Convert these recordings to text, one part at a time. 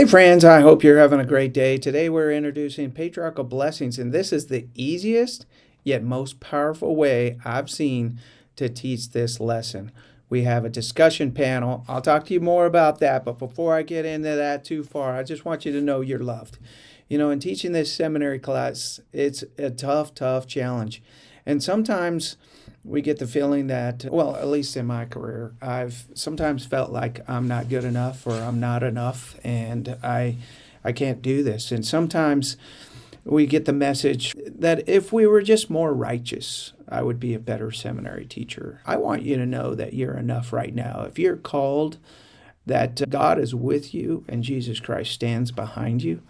Hey friends, I hope you're having a great day. Today we're introducing Patriarchal Blessings, and this is the easiest yet most powerful way I've seen to teach this lesson. We have a discussion panel. I'll talk to you more about that, but before I get into that too far, I just want you to know you're loved. You know, in teaching this seminary class, it's a tough challenge. And sometimes we get the feeling that, well, at least in my career, I've sometimes felt like I'm not good enough or I'm not enough and I can't do this. And sometimes we get the message that if we were just more righteous, I would be a better seminary teacher. I want you to know that you're enough right now. If you're called, that God is with you and Jesus Christ stands behind you.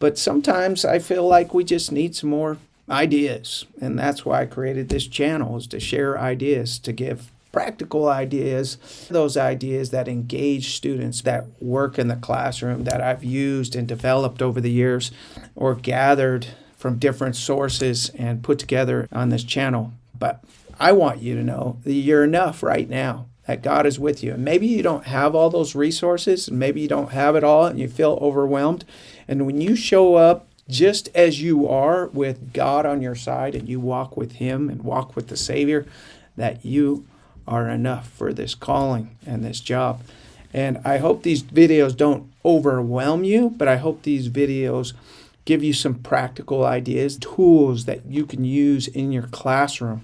But sometimes I feel like we just need some more ideas, and that's why I created this channel, is to share ideas, to give practical ideas, those ideas that engage students that work in the classroom that I've used and developed over the years or gathered from different sources and put together on this channel. But I want you to know that you're enough right now, that God is with you. And maybe you don't have all those resources, and maybe you don't have it all and you feel overwhelmed. And when you show up just as you are with God on your side and you walk with Him and walk with the Savior, that you are enough for this calling and this job. And I hope these videos don't overwhelm you, but I hope these videos give you some practical ideas, tools that you can use in your classroom.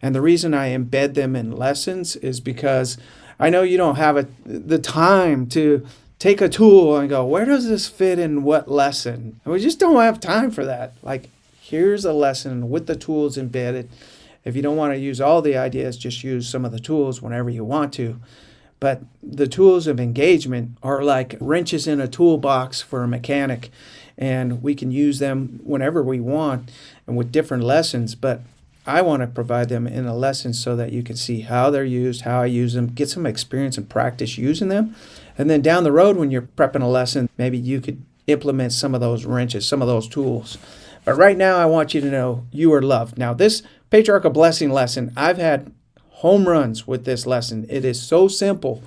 And the reason I embed them in lessons is because I know you don't have the time to take a tool and go, where does this fit in what lesson? And we just don't have time for that. Like, here's a lesson with the tools embedded. If you don't want to use all the ideas, just use some of the tools whenever you want to. But the tools of engagement are like wrenches in a toolbox for a mechanic, and we can use them whenever we want and with different lessons. But I want to provide them in a lesson so that you can see how they're used, how I use them, get some experience and practice using them. And then down the road, when you're prepping a lesson, maybe you could implement some of those wrenches, some of those tools. But right now, I want you to know you are loved. Now, this Patriarchal Blessing lesson, I've had home runs with this lesson. It is so simple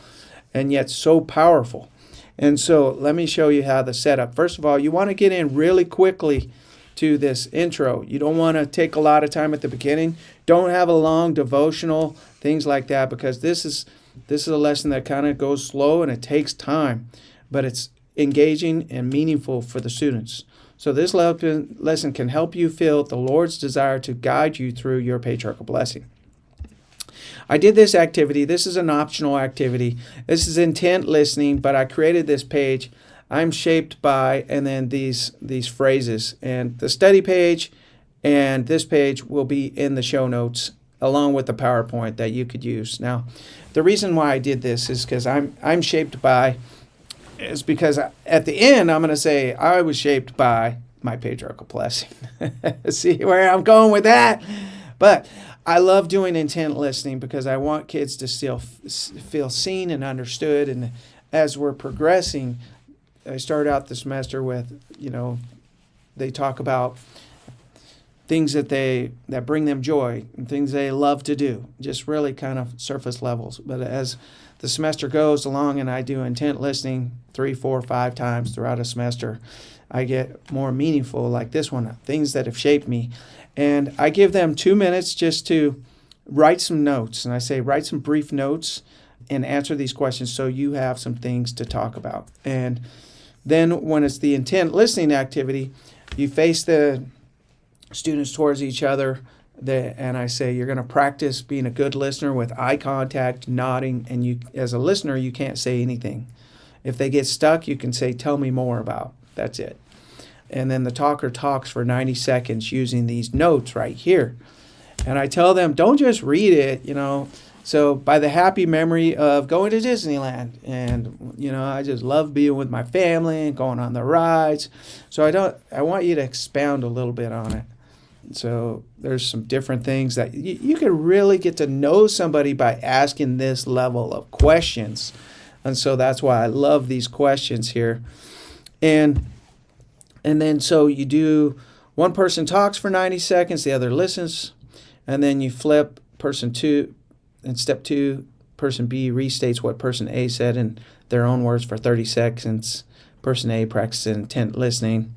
and yet so powerful. And so let me show you how the setup. First of all, you want to get in really quickly to this intro. You don't want to take a lot of time at the beginning. Don't have a long devotional, things like that, because this is a lesson that kind of goes slow and it takes time, but it's engaging and meaningful for the students. So this lesson can help you feel the Lord's desire to guide you through your patriarchal blessing. I did this activity. This is an optional activity. This is intent listening, but I created this page. I'm shaped by, and then these phrases. And the study page and this page will be in the show notes along with the PowerPoint that you could use. Now, the reason why I did this is because I'm shaped by, is because at the end I'm going to say I was shaped by my patriarchal blessing. See where I'm going with that? But I love doing intent listening because I want kids to still feel seen and understood. And as we're progressing, I start out the semester with, they talk about things that bring them joy and things they love to do, just really kind of surface levels. But as the semester goes along and I do intent listening 3, 4, 5 times throughout a semester, I get more meaningful, like this one, things that have shaped me. And I give them 2 minutes just to write some notes. And I say, write some brief notes and answer these questions so you have some things to talk about. And then when it's the intent listening activity, you face the students towards each other, and I say you're going to practice being a good listener with eye contact, nodding, and you, as a listener, you can't say anything. If they get stuck, you can say, tell me more about. That's it. And then the talker talks for 90 seconds using these notes right here. And I tell them, don't just read it, So by the happy memory of going to Disneyland, and I just love being with my family and going on the rides. So I want you to expound a little bit on it. So there's some different things that you can really get to know somebody by asking this level of questions. And so that's why I love these questions here. And then so you do, one person talks for 90 seconds, the other listens, and then you flip person 2. In step 2, person B restates what person A said in their own words for 30 seconds. Person A, practice intent listening.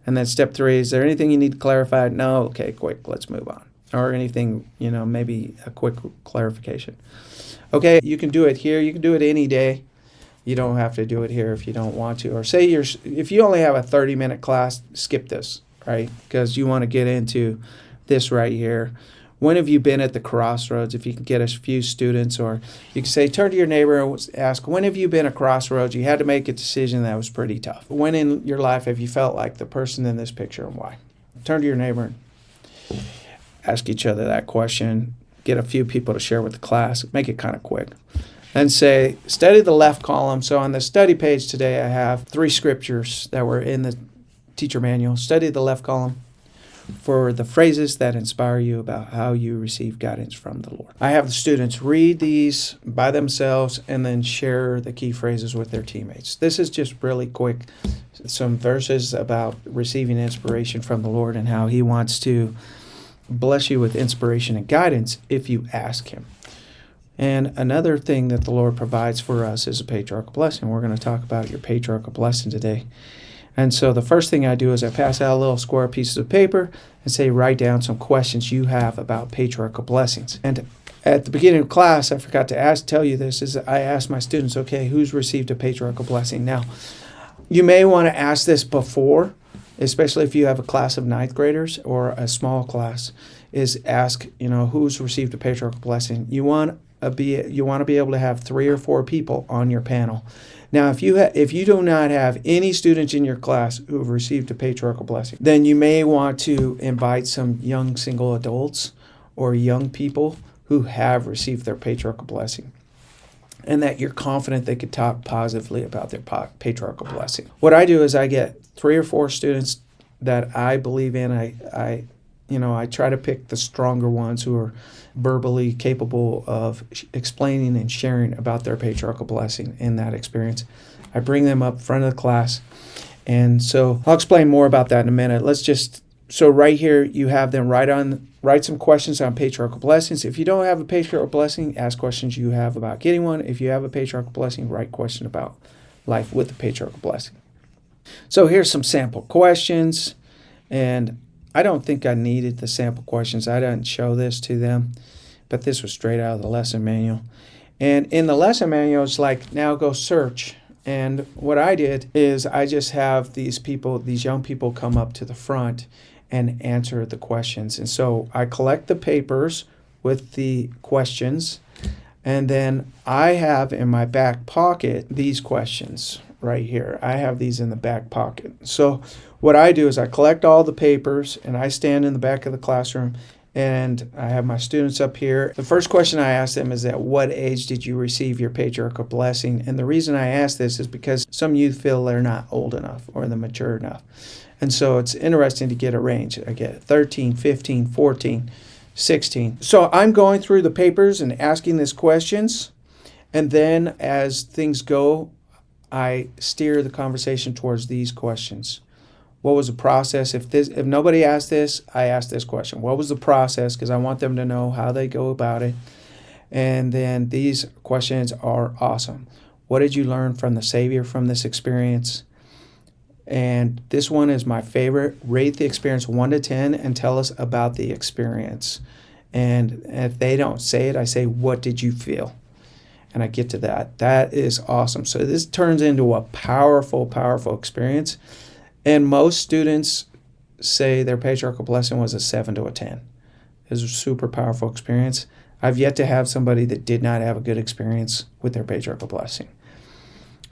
And then step 3, is there anything you need to clarify? No? Okay, quick, let's move on. Or anything, maybe a quick clarification. Okay, you can do it here. You can do it any day. You don't have to do it here if you don't want to. Or say if you only have a 30-minute class, skip this, right? Because you want to get into this right here. When have you been at the Crossroads? If you can get a few students, or you can say, turn to your neighbor and ask, when have you been at Crossroads? You had to make a decision that was pretty tough. When in your life have you felt like the person in this picture, and why? Turn to your neighbor and ask each other that question. Get a few people to share with the class. Make it kind of quick. And say, study the left column. So on the study page today, I have 3 scriptures that were in the teacher manual. Study the left column for the phrases that inspire you about how you receive guidance from the Lord. I have the students read these by themselves and then share the key phrases with their teammates. This is just really quick, some verses about receiving inspiration from the Lord and how He wants to bless you with inspiration and guidance if you ask Him. And another thing that the Lord provides for us is a patriarchal blessing. We're going to talk about your patriarchal blessing today. And so the first thing I do is I pass out a little square pieces of paper and say, write down some questions you have about patriarchal blessings. And at the beginning of class, I forgot to tell you this, is I asked my students, okay, who's received a patriarchal blessing? Now, you may want to ask this before, especially if you have a class of 9th graders or a small class, is ask, who's received a patriarchal blessing. You want to be able to have 3 or 4 people on your panel. Now, if you do not have any students in your class who have received a patriarchal blessing, then you may want to invite some young single adults or young people who have received their patriarchal blessing, and that you're confident they could talk positively about their patriarchal blessing. What I do is I get 3 or 4 students that I believe in. I try to pick the stronger ones who are verbally capable of explaining and sharing about their patriarchal blessing in that experience. I bring them up front of the class. And so I'll explain more about that in a minute. So right here, you have them write some questions on patriarchal blessings. If you don't have a patriarchal blessing, ask questions you have about getting one. If you have a patriarchal blessing, write question about life with the patriarchal blessing. So here's some sample questions. And I don't think I needed the sample questions. I didn't show this to them, but this was straight out of the lesson manual. And in the lesson manual, it's like, now go search. And what I did is I just have these young people come up to the front and answer the questions. And so I collect the papers with the questions, and then I have in my back pocket these questions right here. I have these in the back pocket. So what I do is I collect all the papers and I stand in the back of the classroom and I have my students up here. The first question I ask them is, at what age did you receive your patriarchal blessing? And the reason I ask this is because some youth feel they're not old enough or they're mature enough. And so it's interesting to get a range. I get 13, 15, 14, 16. So I'm going through the papers and asking these questions. And then as things go, I steer the conversation towards these questions. What was the process? If nobody asked this, I ask this question. What was the process? Because I want them to know how they go about it. And then these questions are awesome. What did you learn from the Savior from this experience? And this one is my favorite. Rate the experience 1 to 10 and tell us about the experience. And if they don't say it, I say, what did you feel? And I get to that. That is awesome. So this turns into a powerful, powerful experience. And most students say their patriarchal blessing was a 7 to a 10. It was a super powerful experience. I've yet to have somebody that did not have a good experience with their patriarchal blessing.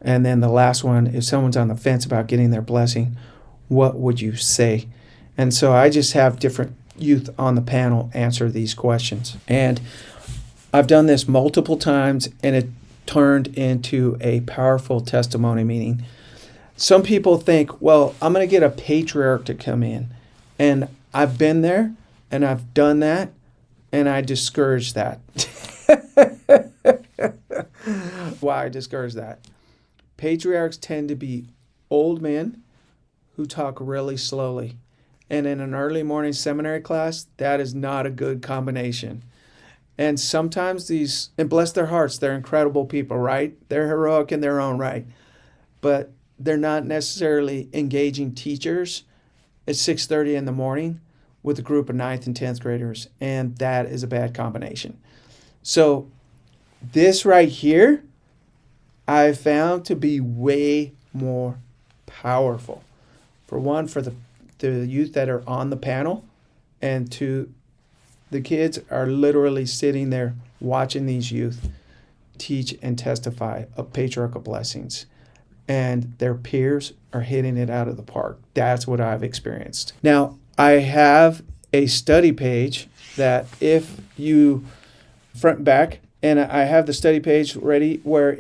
And then the last one, if someone's on the fence about getting their blessing, what would you say? And so I just have different youth on the panel answer these questions. And I've done this multiple times, and it turned into a powerful testimony, meaning some people think, well, I'm going to get a patriarch to come in. And I've been there, and I've done that, and I discourage that. Why I discourage that? Patriarchs tend to be old men who talk really slowly. And in an early morning seminary class, that is not a good combination. And sometimes and bless their hearts, they're incredible people, right? They're heroic in their own right. But they're not necessarily engaging teachers at 6:30 in the morning with a group of 9th and 10th graders, and that is a bad combination. So this right here, I found to be way more powerful. For one, for the youth that are on the panel, and two, the kids are literally sitting there watching these youth teach and testify of patriarchal blessings, and their peers are hitting it out of the park. That's what I've experienced. Now, I have a study page that if you front and back, and I have the study page ready where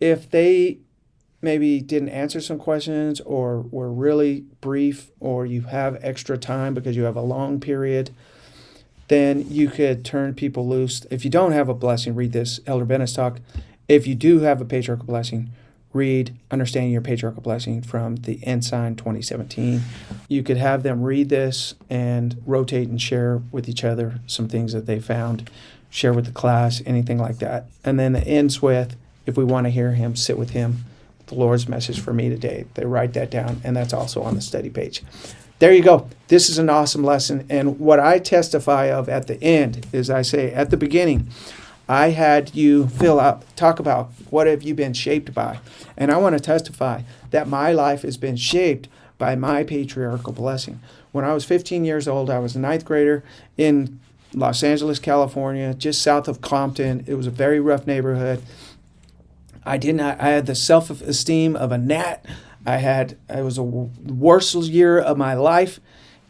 if they maybe didn't answer some questions or were really brief, or you have extra time because you have a long period, then you could turn people loose. If you don't have a blessing, read this Elder Bennett's talk. If you do have a patriarchal blessing, read Understanding Your Patriarchal Blessing from the Ensign 2017. You could have them read this and rotate and share with each other some things that they found, share with the class, anything like that. And then it ends with, if we want to hear him, sit with him, the Lord's message for me today. They write that down, and that's also on the study page. There you go. This is an awesome lesson. And what I testify of at the end is, I say at the beginning, I had you talk about what have you been shaped by. And I want to testify that my life has been shaped by my patriarchal blessing. When I was 15 years old, I was a 9th grader in Los Angeles, California, just south of Compton. It was a very rough neighborhood. I had the self-esteem of a gnat. It was a worst year of my life,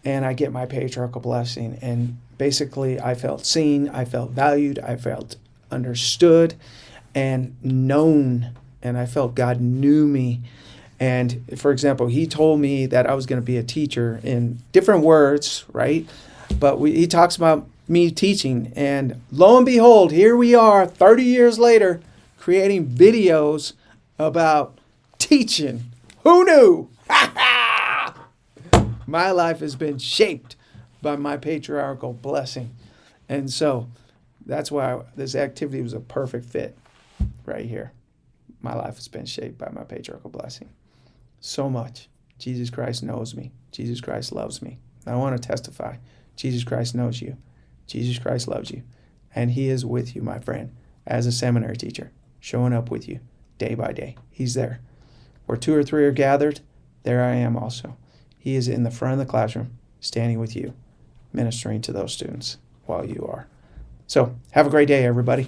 and I get my patriarchal blessing. And basically, I felt seen, I felt valued, I felt understood and known, and I felt God knew me. And for example, he told me that I was going to be a teacher in different words, right? But he talks about me teaching, and lo and behold, here we are 30 years later creating videos about teaching. Who knew? My life has been shaped by my patriarchal blessing. And so that's why this activity was a perfect fit right here. My life has been shaped by my patriarchal blessing. So much. Jesus Christ knows me. Jesus Christ loves me. I want to testify. Jesus Christ knows you. Jesus Christ loves you. And he is with you, my friend, as a seminary teacher, showing up with you day by day. He's there. Where 2 or 3 are gathered, there I am also. He is in the front of the classroom, standing with you, ministering to those students while you are. So have a great day, everybody.